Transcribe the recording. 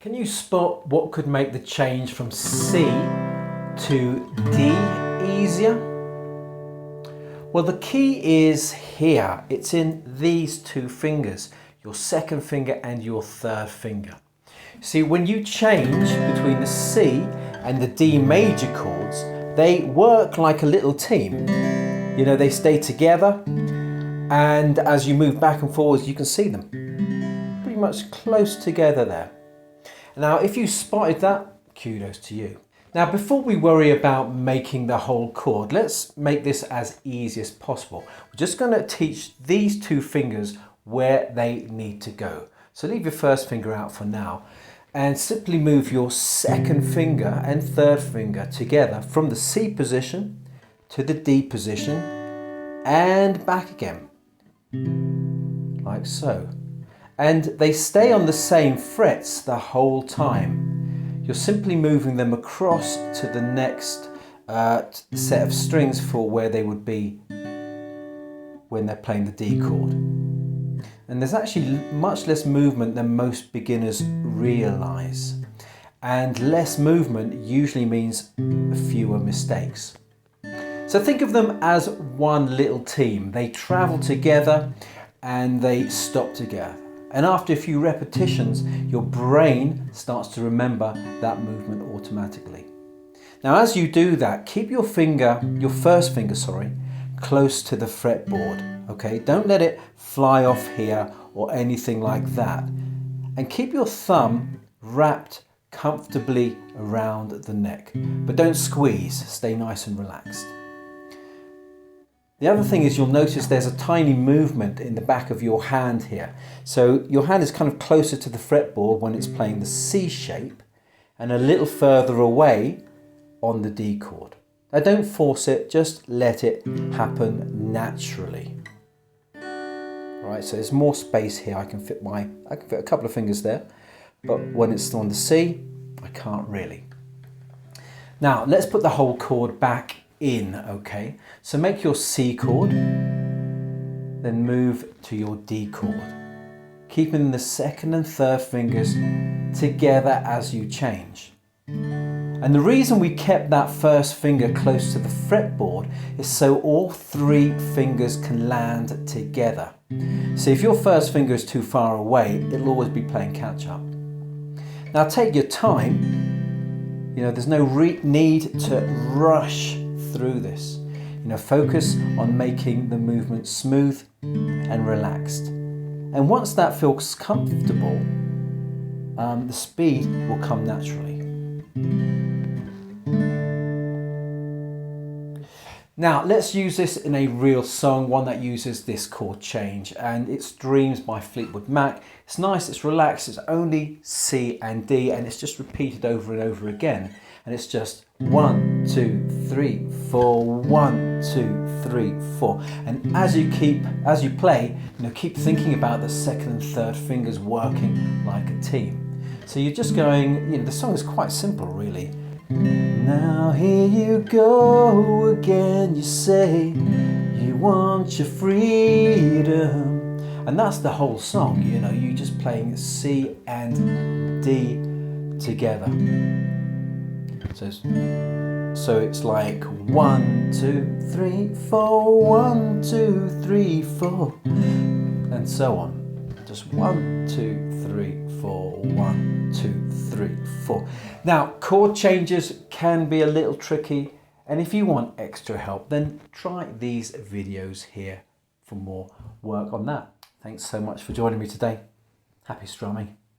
Can you spot what could make the change from C to D easier? Well, the key is here. It's in these two fingers, your second finger and your third finger. See, when you change between the C and the D major chords, they work like a little team. You know, they stay together, and as you move back and forwards, you can see them pretty much close together there. Now, if you spotted that, kudos to you. Now, before we worry about making the whole chord, let's make this as easy as possible. We're just going to teach these two fingers where they need to go. So leave your first finger out for now and simply move your second finger and third finger together from the C position to the D position and back again, like so. And they stay on the same frets the whole time. You're simply moving them across to the next set of strings for where they would be when they're playing the D chord. And there's actually much less movement than most beginners realize. And less movement usually means fewer mistakes. So think of them as one little team. They travel together and they stop together. And after a few repetitions, your brain starts to remember that movement automatically. Now, as you do that, keep your first finger, close to the fretboard, okay? Don't let it fly off here or anything like that. And keep your thumb wrapped comfortably around the neck, but don't squeeze, stay nice and relaxed. The other thing is you'll notice there's a tiny movement in the back of your hand here. So your hand is kind of closer to the fretboard when it's playing the C shape and a little further away on the D chord. Now don't force it, just let it happen naturally. All right, so there's more space here. I can fit a couple of fingers there, but when it's on the C, I can't really. Now let's put the whole chord back in, okay? So make your C chord, then move to your D chord, keeping the second and third fingers together as you change. And the reason we kept that first finger close to the fretboard is so all three fingers can land together. So if your first finger is too far away, it'll always be playing catch up. Now take your time. You know, there's no need to rush through this. You know, focus on making the movement smooth and relaxed. And once that feels comfortable, the speed will come naturally. Now let's use this in a real song, one that uses this chord change, and it's Dreams by Fleetwood Mac. It's nice, it's relaxed, it's only C and D, and it's just repeated over and over again. And it's just 1, 2, 3, 4, 1, 2, 3, 4. And as you play, you know, keep thinking about the second and third fingers working like a team. So you're just going, you know, the song is quite simple really. Now here you go again, you say you want your freedom. And that's the whole song, you know, you just playing C and D together. So it's like 1, 2, 3, 4, 1, 2, 3, 4, and so on. Just 1, 2, 3, 4, 1, 2, 3, 4. Now, chord changes can be a little tricky, and if you want extra help, then try these videos here for more work on that. Thanks so much for joining me today. Happy strumming.